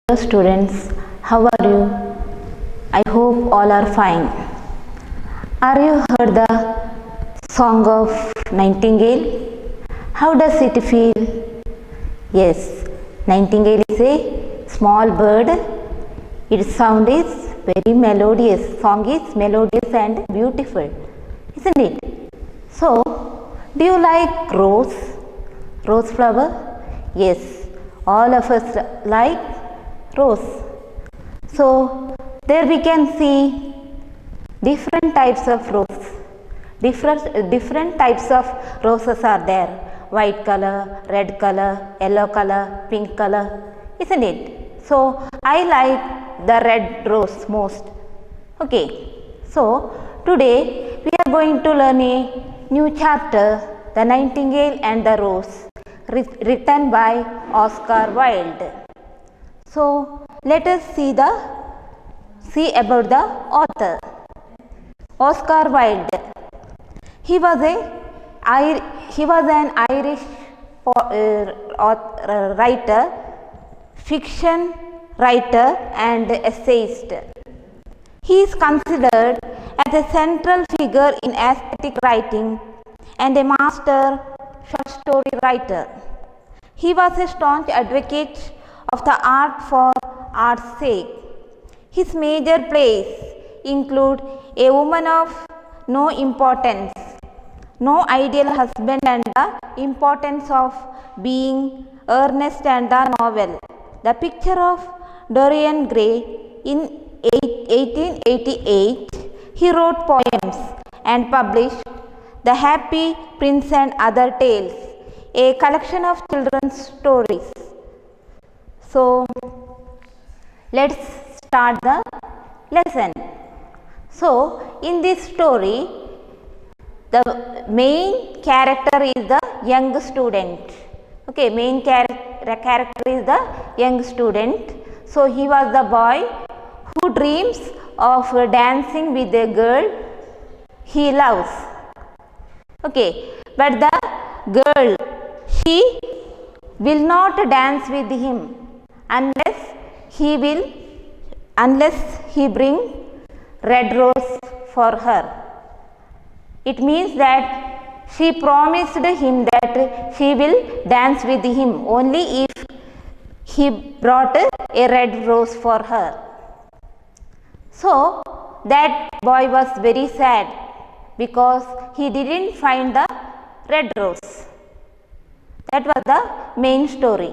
Hello students, how are you? I hope all are fine. Are you heard the song of Nightingale? How does it feel? Yes, Nightingale is a small bird. Its sound is very melodious. Song is melodious and beautiful, isn't it? So, do you like rose? Rose flower? Yes, all of us like rose. So there we can see different types of rose. Different types of roses are there. White color, red color, yellow color, pink color, isn't it? So I like the red rose most. Okay. So today we are going to learn a new chapter, The Nightingale and the Rose, written by Oscar Wilde. So let us see about the author. Oscar Wilde. He was an Irish writer, fiction writer and essayist. He is considered as a central figure in aesthetic writing and a master short story writer. He was a staunch advocate of the art for art's sake. His major plays include A Woman of No Importance, No Ideal Husband and the Importance of Being, Ernest and the Novel, The Picture of Dorian Gray. In 1888, he wrote poems and published The Happy Prince and Other Tales, a collection of children's stories. So, let's start the lesson. So, in this story, the main character is the young student. Okay, main character is the young student. So, he was the boy who dreams of dancing with a girl he loves. Okay, but the girl, she will not dance with him unless he bring red rose for her. It means that she promised him that she will dance with him only if he brought a red rose for her. So that boy was very sad because he didn't find the red rose. That was the main story.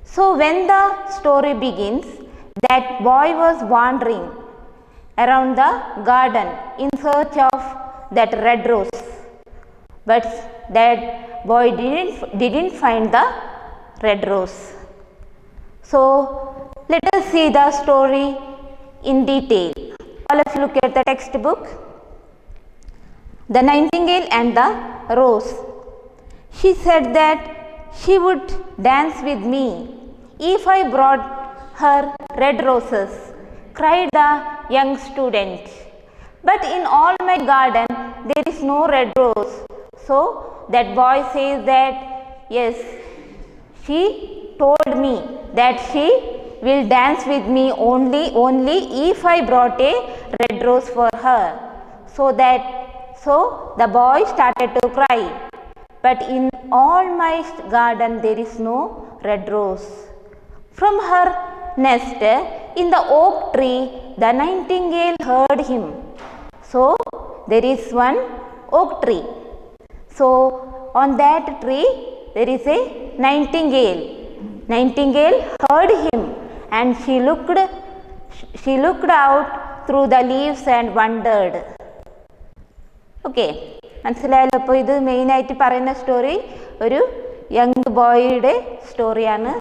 So when the story begins, that boy was wandering around the garden in search of that red rose. But that boy didn't find the red rose. So let us see the story in detail. All of you look at the textbook. The Nightingale and the Rose. She said that she would dance with me if I brought her red roses, cried the young student. But in all my garden there is no red rose. So that boy says that yes, she told me that she will dance with me only if I brought a red rose for her. So the boy started to cry. But in all my garden there is no red rose. From her nest in the oak tree, the nightingale heard him. So there is one oak tree. So on that tree there is a nightingale. Nightingale heard him and she looked out through the leaves and wondered. Okay, മനസ്സിലായല്ലോ. അപ്പോൾ ഇത് മെയിനായിട്ട് പറയുന്ന story ഒരു young ബോയുടെ സ്റ്റോറിയാണ്.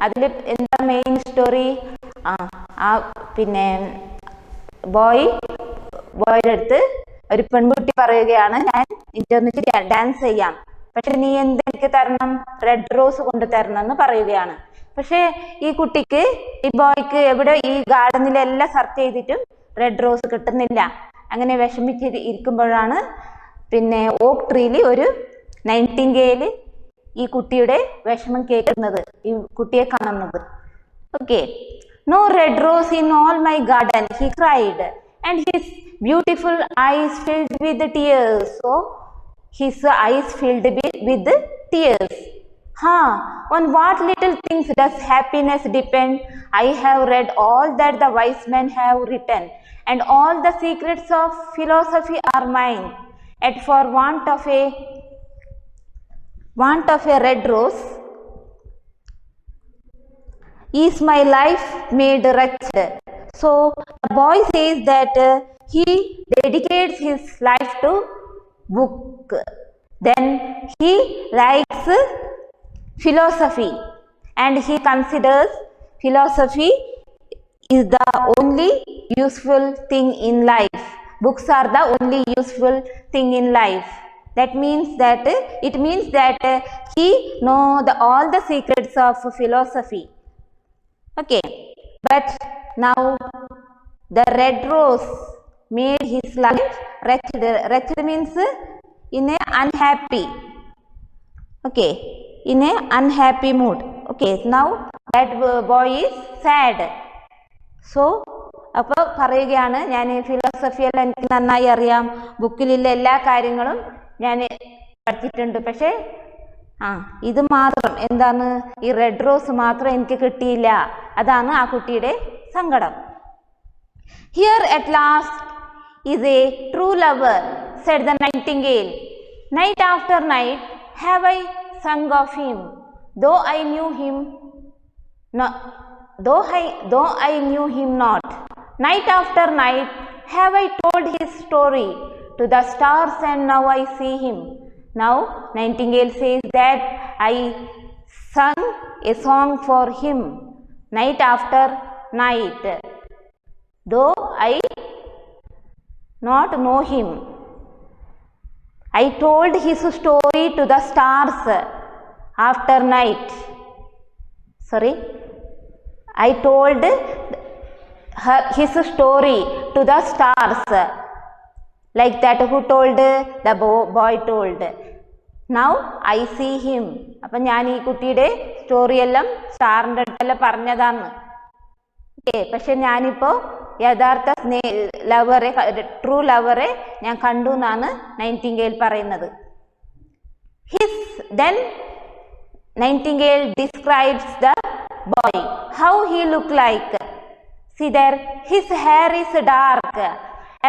അതിൽ എന്താ main story? പിന്നെ ബോയുടെ അടുത്ത് ഒരു പെൺകുട്ടി പറയുകയാണ്, ഞാൻ എനിക്കൊന്നിച്ച് ഡാൻസ് ചെയ്യാം, പക്ഷെ നീ എനിക്ക് തരണം, റെഡ് റോസ് കൊണ്ട് തരണം എന്ന് പറയുകയാണ്. പക്ഷെ ഈ കുട്ടിക്ക്, ഈ ബോയ്ക്ക് എവിടെ ഈ ഗാർഡനിലെല്ലാം സെർച്ച് ചെയ്തിട്ടും റെഡ് റോസ് കിട്ടുന്നില്ല. അങ്ങനെ വിഷമിച്ച് ഇരിക്കുമ്പോഴാണ് പിന്നെ ഓക്ക് ട്രീയിൽ ഒരു നൈറ്റിംഗേൽ ഈ കുട്ടിയുടെ വിഷമം കേൾക്കുന്നത്, ഈ കുട്ടിയെ കാണുന്നത്. Okay. No red rose in all my garden, he cried, and his beautiful eyes filled with tears. So, his eyes filled with tears. On what little things does happiness depend? I have read all that the wise men have written, and all the secrets of philosophy are mine. Yet for want of a red rose, is my life made wretched. So the boy says that he dedicates his life to book. Then he likes philosophy, and he considers philosophy is the only useful thing in life. Books are the only useful thing in life. That means that he knows all the secrets of philosophy. Okay, but now the red rose made his life wretched. Wretched means in a unhappy. Okay, in a unhappy mood. Okay, now that boy is sad. So, അപ്പോൾ പറയുകയാണ്, ഞാൻ ഫിലോസഫിയെല്ലാം എനിക്ക് നന്നായി അറിയാം, ബുക്കിലുള്ള എല്ലാ കാര്യങ്ങളും ഞാൻ പഠിച്ചിട്ടുണ്ട്, പക്ഷേ ഇത് മാത്രം എന്താണ്, ഈ റെഡ് റോസ് മാത്രം എനിക്ക് കിട്ടിയില്ല. അതാണ് ആ കുട്ടിയുടെ സങ്കടം. Here at last is a true lover, said the nightingale. Night after night have I sung of him, though I knew him not. Night after night have I told his story to the stars, and now I see him. Now Nightingale says that I sung a song for him night after night, though I not know him. I told his story to the stars after night. I told his story to the stars, like that who told the boy told. Now I see him. അപ്പം ഞാൻ ഈ കുട്ടിയുടെ സ്റ്റോറിയെല്ലാം സ്റ്റാറിൻ്റെ അടുത്തെല്ലാം പറഞ്ഞതാണ്. Okay, പക്ഷെ ഞാനിപ്പോൾ യഥാർത്ഥ ലവറെ, true ലവറെ ഞാൻ കണ്ടു എന്നാണ് നൈറ്റിംഗേൽ പറയുന്നത്. Then Nightingale describes the boy, how he looked like. See there, his hair is dark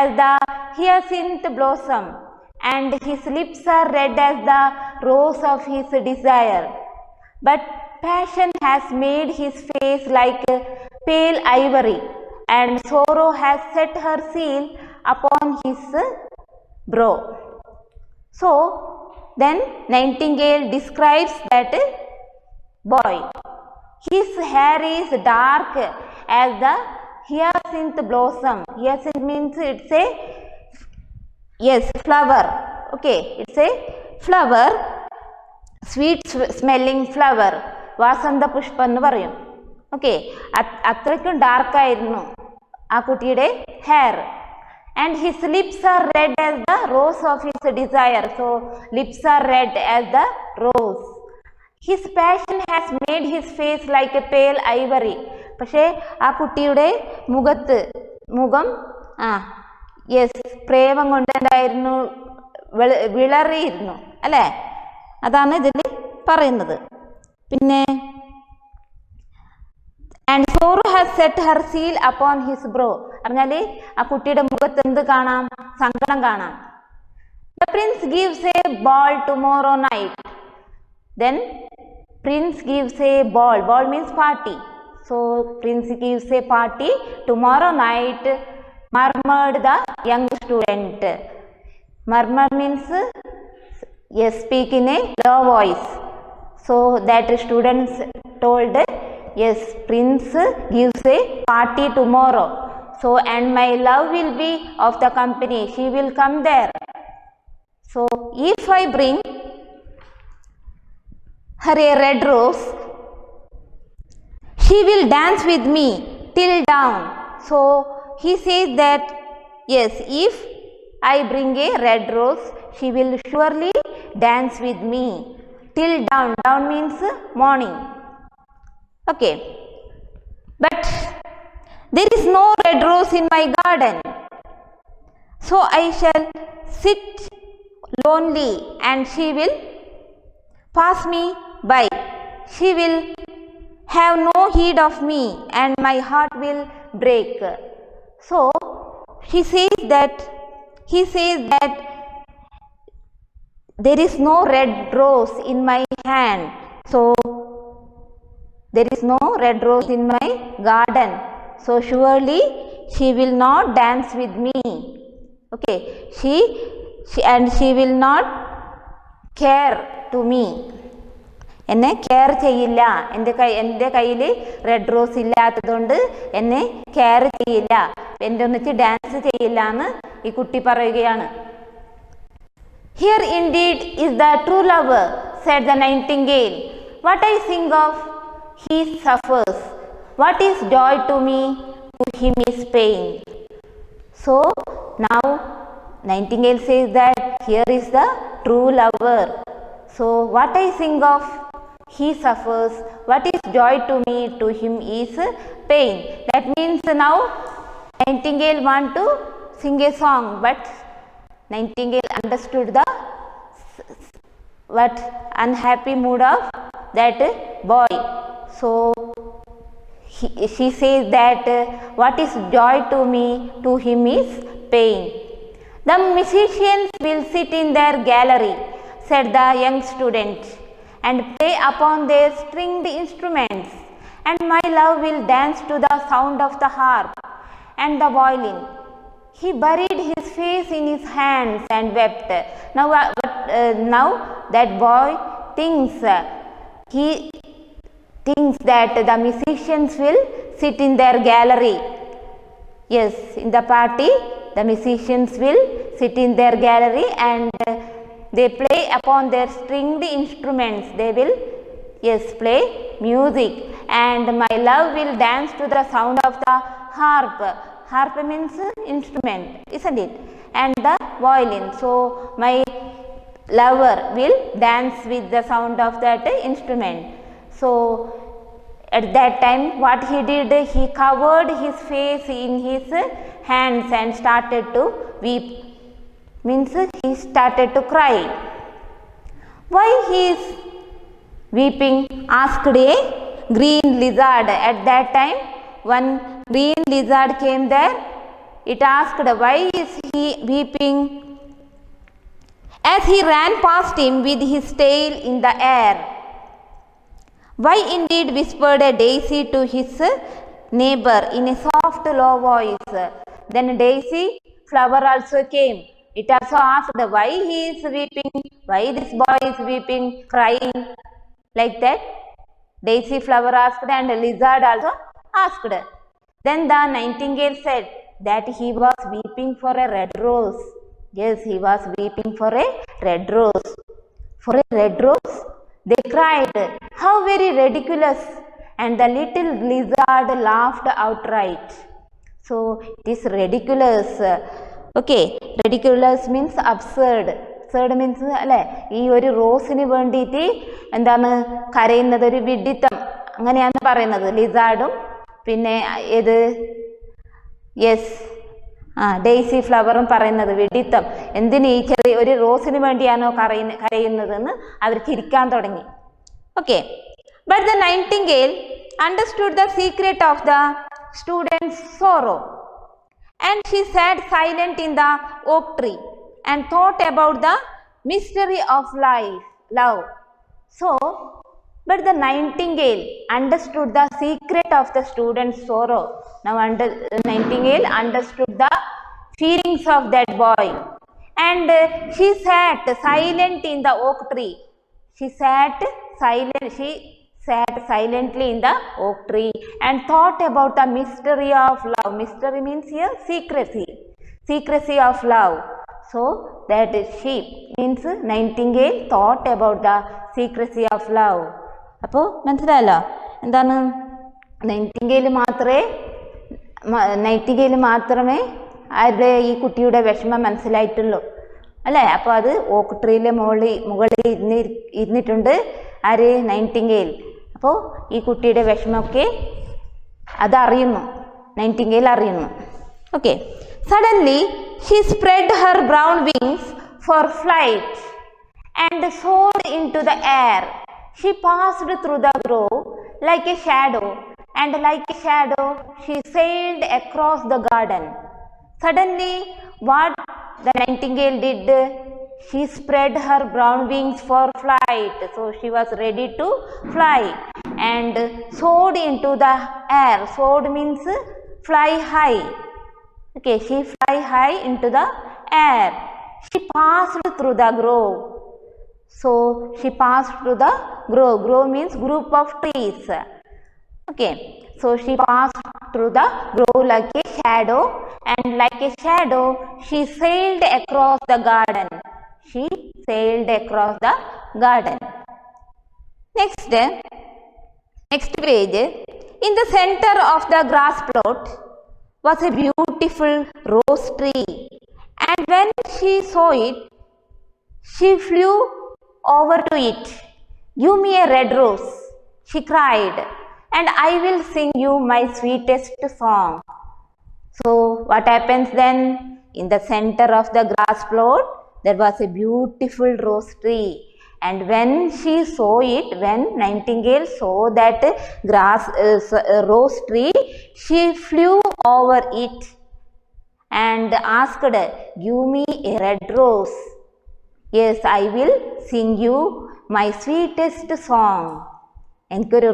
as the hyacinth blossom, and his lips are red as the rose of his desire. But passion has made his face like pale ivory, and sorrow has set her seal upon his brow. So, then Nightingale describes that boy. His hair is dark as the hyacinth blossom. Hyacinth means it's a flower. Okay, it's a flower, sweet smelling flower. Vasanta pushpa എന്ന് പറയും. Okay, അത്രയ്ക്കും ഡാർക്കായിരുന്നു ആ കുട്ടിയുടെ hair. And his lips are red as the rose of his desire. So, lips are red as the rose. His passion has made his face like a pale ivory. പക്ഷേ ആ കുട്ടിയുടെ മുഖം പ്രേമം കൊണ്ടുണ്ടായിരുന്നു, വിളറിയിരുന്നു, അല്ലേ? അതാണ് ഇതിൽ പറയുന്നത്. പിന്നെ and sorrow has set her seal upon his brow. പറഞ്ഞാൽ ആ കുട്ടിയുടെ മുഖത്ത് എന്ത് കാണാം? സങ്കടം കാണാം. The prince gives a ball tomorrow night. Then prince gives a ball. Ball means party. So prince gives a party tomorrow night, murmured the young student. Murmur means speak in a low voice. So that students told, yes, prince gives a party tomorrow. So, and my love will be of the company. She will come there. So, if I bring her a red rose, she will dance with me till dawn. So, he says that, yes, if I bring a red rose, she will surely dance with me till dawn. Dawn means morning. Okay. There is no red rose in my garden, so I shall sit lonely and she will pass me by. She will have no heed of me and my heart will break. So he says that there is no red rose in my hand, so there is no red rose in my garden, so surely she will not dance with me. Okay, she will not care to me. എന്നെ care ചെയ്യില്ല, എൻ്റെ കയ്യിൽ red rose ഇല്ലാത്തതുകൊണ്ട് എന്നെ care ചെയ്യില്ല, എൻ്റെ ഒന്നിച്ച് dance ചെയ്യില്ല എന്ന് ഈ കുട്ടി പറയുകയാണ്. Here indeed is the true lover, said the nightingale. What I sing of, he suffers. What is joy to me, to him is pain. So now nightingale says that here is the true lover. So what I sing of, he suffers. What is joy to me, to him is pain. That means now nightingale want to sing a song, but nightingale understood the unhappy mood of that boy. So she says that what is joy to me, to him is pain. The musicians will sit in their gallery, said the young student, and play upon their stringed instruments, and my love will dance to the sound of the harp and the violin. He buried his face in his hands and wept. Now that boy thinks that the musicians will sit in their gallery. Yes, in the party the musicians will sit in their gallery and they play upon their stringed instruments. They will play music, and my love will dance to the sound of the harp. Harp means instrument, isn't it? And the violin. So my lover will dance with the sound of that instrument. So at that time what he did, he covered his face in his hands and started to weep. Means he started to cry. Why he is weeping, asked a green lizard. At that time one green lizard came there. It asked, why is he weeping? As he ran past him with his tail in the air. Why indeed, whispered a daisy to his neighbor in a soft low voice. Then daisy flower also came. It also asked why he is weeping, why this boy is weeping, crying, like that. Daisy flower asked and lizard also asked. Then the nightingale said that he was weeping for a red rose. Yes, he was weeping for a red rose. For a red rose? They cried, how very ridiculous. And the little lizard laughed outright. So it is ridiculous. Okay, ridiculous means absurd. Absurd means അല്ലേ, ഈ ഒരു റോസിന് വേണ്ടിയിട്ട് എന്താണ് കരയുന്നത്, ഒരു വിഡിത്തം, അങ്ങനെയാണ് പറയുന്നത് ലിസാർഡും പിന്നെ ഏത് ഡെയ്സി ഫ്ലവറും പറയുന്നത് വിഡിത്തം. എന്തിന് ഈ ചെറിയ ഒരു റോസിന് വേണ്ടിയാണോ കരയുന്നതെന്ന് അവർ ചിരിക്കാൻ തുടങ്ങി. Okay, but the nightingale understood the secret of the students sorrow and she sat silent in the oak tree and thought about the mystery of love. So, but the nightingale understood the secret of the student's sorrow. Now nightingale understood the feelings of that boy, and she sat silent in the oak tree. She sat silently in the oak tree and thought about the mystery of love. Mystery means here secrecy of love. So that she means nightingale thought about the secrecy of love. അപ്പോൾ മനസ്സിലായല്ലോ എന്താണ്, Nightingale മാത്രമേ ആരുടെ ഈ കുട്ടിയുടെ വിഷമം മനസ്സിലായിട്ടുള്ളൂ അല്ലേ. അപ്പോൾ അത് ഓക്ക് ട്രീയിലെ മുകളിൽ ഇരുന്നിട്ടുണ്ട് ആര്, നൈറ്റിംഗേൽ. അപ്പോൾ ഈ കുട്ടിയുടെ വിഷമമൊക്കെ അതറിയുന്നു. നൈറ്റിംഗേൽ അറിയുന്നു. Okay. Suddenly she spread her brown wings for flight and soared into the air. She passed through the grove like a shadow, and like a shadow she sailed across the garden. Suddenly, what the nightingale did? She spread her brown wings for flight. So she was ready to fly and soared into the air. Soared means fly high. Okay, she fly high into the air. She passed through the grove. So she passed through the grove. Grove means group of trees. Okay, so she passed through the grove like a shadow, and like a shadow she sailed across the garden. She sailed across the garden. Next page. In the center of the grass plot was a beautiful rose tree, and when she saw it, she flew over to it. "Give me a red rose," she cried, "and I will sing you my sweetest song." So what happens then? In the center of the grass plot there was a beautiful rose tree, and when she saw it, when nightingale saw that rose tree, she flew over it and asked, "Give me a red rose. Yes, I will sing you my sweetest song." എനിക്കൊരു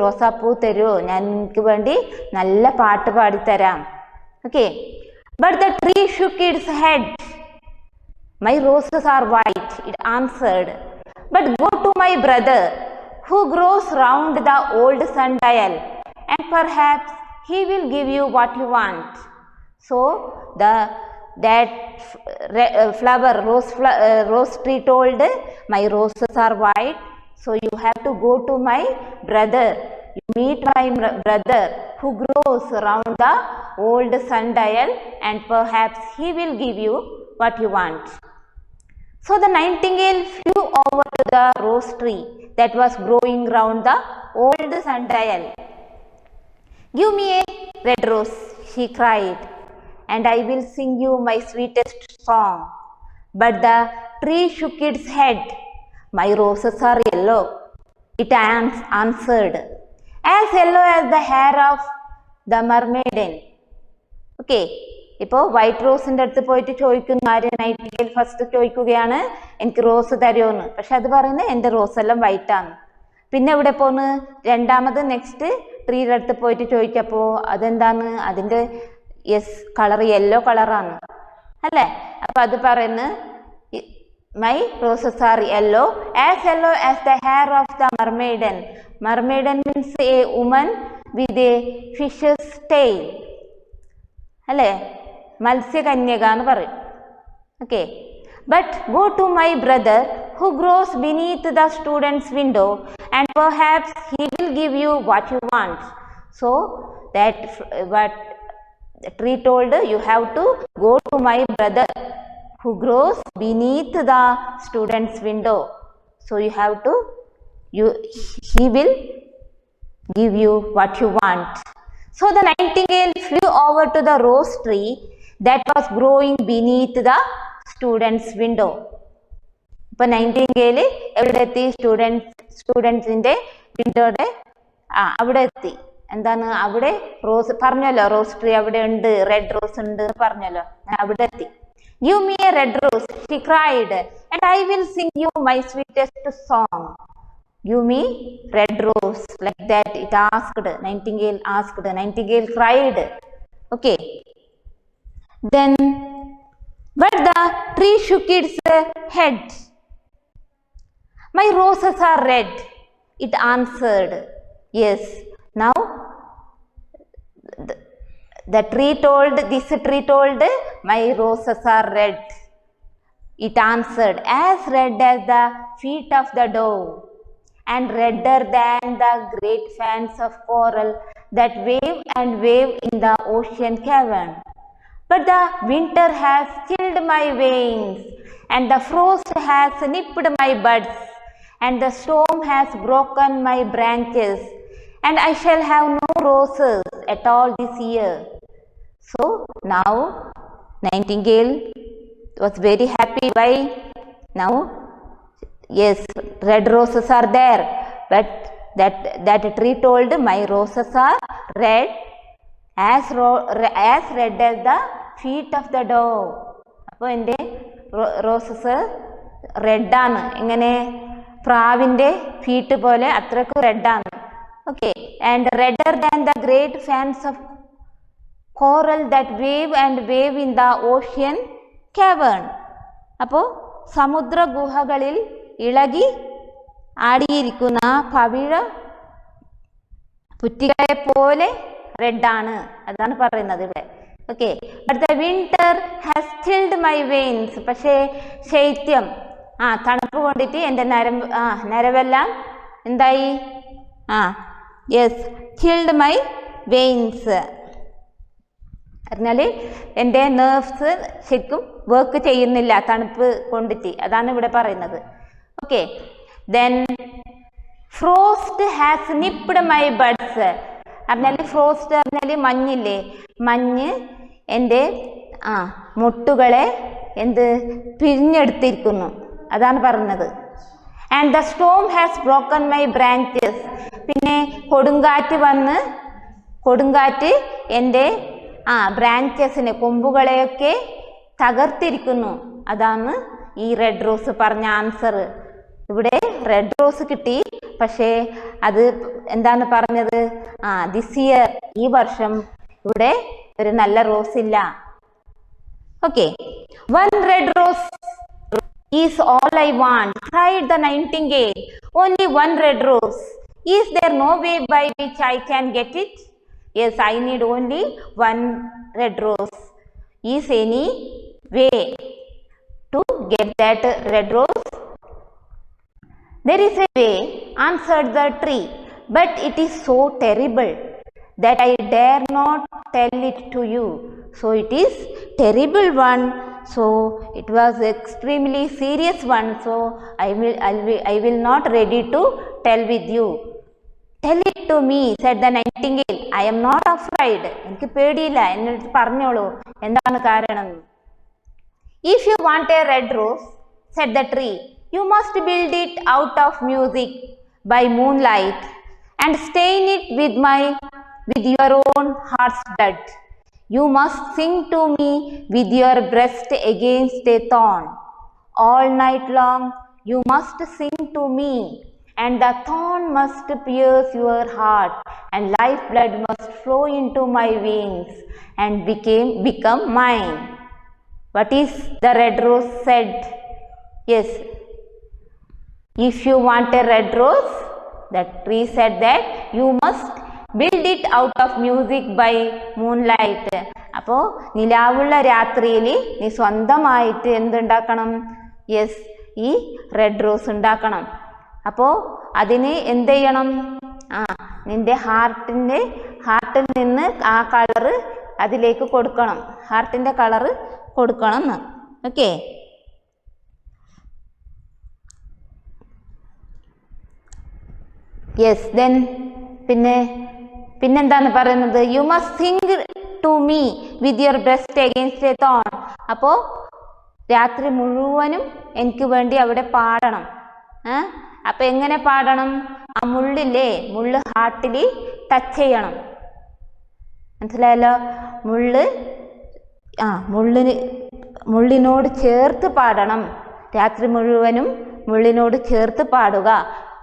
റോസാപ്പൂ തരുമോ, ഞാൻ എനിക്ക് വേണ്ടി നല്ല പാട്ട് പാടിത്തരാം. Okay. But the tree shook its head. "My roses are white," it answered. "But go to my brother who grows round the old sundial, and perhaps he will give you what you want." So that flower, rose tree told, "My roses are white, so you have to go to my brother. You meet my brother who grows around the old sundial, and perhaps he will give you what you want." So the nightingale flew over to the rose tree that was growing round the old sundial. "Give me a red rose," she cried, "and I will sing you my sweetest song." But the tree shook its head. "My roses are yellow," it answered, "as yellow as the hair of the mermaiden." Okay, ഇപ്പോൾ white റോസിൻ്റെ അടുത്ത് പോയിട്ട് ചോദിക്കുന്നു ആര്? Nightingale first ചോദിക്കുകയാണ്, എനിക്ക് rose തരുമോന്ന്. പക്ഷെ അത് പറയുന്നത് എൻ്റെ റോസ് എല്ലാം വൈറ്റാണ്. പിന്നെ എവിടെ പോന്ന്? രണ്ടാമത് നെക്സ്റ്റ് ട്രീയുടെ അടുത്ത് പോയിട്ട് ചോദിക്കപ്പോൾ അതെന്താണ്? അതിൻ്റെ കളർ യെല്ലോ കളറാണ് അല്ലേ? അപ്പം അത് പറയുന്നത് "My roses are yellow as the hair of the mermaiden." Mermaiden means a woman with a fish's tail അല്ലേ? മത്സ്യകന്യക എന്ന് പറയും. Okay. "But go to my brother who grows beneath the student's window, and perhaps he will give you what you want." So that what the tree told, you have to go to my brother who grows beneath the student's window. So you have to, he will give you what you want. So the nightingale flew over to the rose tree that was growing beneath the student's window. ഇപ്പൊ Nightingale എവിടെ എത്തി? സ്റ്റുഡൻസിന്റെ വിൻഡോയുടെ അവിടെ എത്തി. എന്താണ് അവിടെ? Rose പറഞ്ഞല്ലോ, rose tree അവിടെ ഉണ്ട്, റെഡ് റോസ് ഉണ്ട് പറഞ്ഞല്ലോ, അവിടെ എത്തി. "Give me a red rose," she cried, "and I will sing you my sweetest song." "Give me red rose," like that it asked. Nightingale asked. Nightingale cried. Okay. Then, but the tree shook its head. "My roses are red," it answered. Yes. Now this tree told, "My roses are red." It answered, "as red as the feet of the dove, and redder than the great fans of coral that wave and wave in the ocean cavern. But the winter has chilled my veins, and the frost has nipped my buds, and the storm has broken my branches, and I shall have no roses at all this year. So now Nightingale was very happy. Why? Now, yes, red roses are there, but that tree told, my roses are red, as red as the feet of the dove. അപ്പോൾ എൻ്റെ roses റെഡാണ്, എങ്ങനെ? പ്രാവിൻ്റെ feet പോലെ അത്രയ്ക്ക് റെഡാണ്. Okay, and redder than the great fans of coral that wave and wave in the ocean cavern. അപ്പോൾ സമുദ്ര ഗുഹകളിൽ ഇളകി ആടിയിരിക്കുന്ന പവിഴ പുറ്റികളെ പോലെ റെഡാണ്, അതാണ് പറയുന്നത് ഇവിടെ. Okay, but the winter has chilled my veins. പക്ഷേ ശൈത്യം, തണുപ്പ് കൊണ്ടിട്ട് എൻ്റെ നരവെല്ലാം എന്തായി? യെസ്, ചിൽഡ് മൈ വെയിൻസ് പറഞ്ഞാൽ എൻ്റെ നെർവ്സ് ശരിക്കും വർക്ക് ചെയ്യുന്നില്ല തണുപ്പ് കൊണ്ടിട്ട്, അതാണ് ഇവിടെ പറയുന്നത്. Okay, then frost has nipped my buds. പറഞ്ഞാൽ ഫ്രോസ്റ്റ് പറഞ്ഞാൽ മഞ്ഞില്ലേ, മഞ്ഞ് എൻ്റെ മുട്ടുകളെ പിരിഞ്ഞെടുത്തിരിക്കുന്നു, അതാണ് പറയുന്നത്. And the storm has broken my branches. പിന്നെ കൊടുങ്കാറ്റ് എൻ്റെ ബ്രാഞ്ചസിനെ, കൊമ്പുകളെയൊക്കെ തകർത്തിരിക്കുന്നു. അതാണ് ഈ റെഡ് റോസ് പറഞ്ഞ ആൻസർ. ഇവിടെ റെഡ് റോസ് കിട്ടി, പക്ഷേ അത് എന്താണ് പറഞ്ഞത്? ദിസ് ഇയർ, ഈ വർഷം ഇവിടെ ഒരു നല്ല റോസ് ഇല്ല. Okay, one red rose is all I want, cried the nightingale. Only one red rose. Is there no way by which I can get it? Yes, I need only one red rose. Is any way to get that red rose? There is a way, answered the tree, but it is so terrible that I dare not tell it to you. So it is terrible one, so it was extremely serious one, so I will not ready to tell with you. Tell it to me, said the nightingale. I am not afraid. എനിക്ക് പേടിയില്ല, എന്നോട് പറഞ്ഞോളൂ എന്താണ് കാരണം. If you want a red rose, said the tree, you must build it out of music by moonlight and stain it with your own heart's blood. You must sing to me with your breast against a thorn. All night long you must sing to me, and the thorn must pierce your heart, and lifeblood must flow into my veins and become mine. What is the red rose said? Yes, if you want a red rose, the tree said that you must build it out of music by moonlight. അപ്പോൾ നിലാവുള്ള രാത്രിയിൽ നീ സ്വന്തമായിട്ട് എന്തുണ്ടാക്കണം? Yes, ഈ red rose ഉണ്ടാക്കണം. അപ്പോൾ അതിന് എന്ത് ചെയ്യണം? നിന്റെ ഹാർട്ടിൽ നിന്ന് ആ കളറ് അതിലേക്ക് കൊടുക്കണം, ഹാർട്ടിൻ്റെ കളറ് കൊടുക്കണം എന്ന്. ഓക്കെ, യെസ്, ദെൻ പിന്നെന്താണ് പറയുന്നത്? You must sing to me with your breast against a thorn. അപ്പോൾ രാത്രി മുഴുവനും എനിക്ക് വേണ്ടി അവിടെ പാടണം. അപ്പം എങ്ങനെ പാടണം? ആ മുള്ളില്ലേ, മുള്ള് ഹാർട്ടിൽ ടച്ച് ചെയ്യണം, മനസ്സിലായല്ലോ? മുള്ളിനോട് ചേർത്ത് പാടണം, രാത്രി മുഴുവനും മുള്ളിനോട് ചേർത്ത് പാടുക.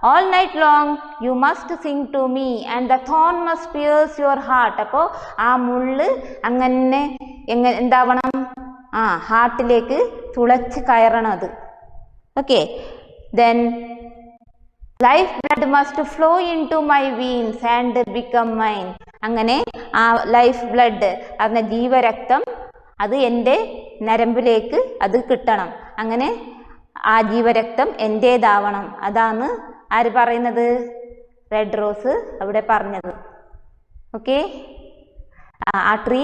All night long you must sing to me and the thorn must pierce your heart. അപ്പോൾ ആ മുള്ള് അങ്ങനെ എന്താവണം? ഹാർട്ടിലേക്ക് തുളച്ച് കയറണം അത്. Okay, then life blood must flow into my veins and become mine. അങ്ങനെ ആ ലൈഫ് ബ്ലഡ് പറഞ്ഞ ജീവരക്തം അത് എൻ്റെ നരമ്പിലേക്ക് അത് കിട്ടണം. അങ്ങനെ ആ ജീവരക്തം എൻ്റേതാവണം. അതാണ് ആര് പറയുന്നത്? റെഡ് റോസ് അവിടെ പറഞ്ഞത്. ഓക്കെ, ആ ട്രീ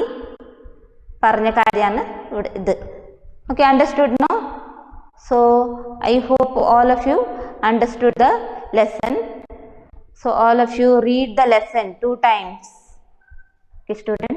പറഞ്ഞ കാര്യമാണ് ഇവിടെ ഇത്. Okay, understood no? So I hope all of you understood the lesson. So all of you read the lesson 2 times. Okay, students.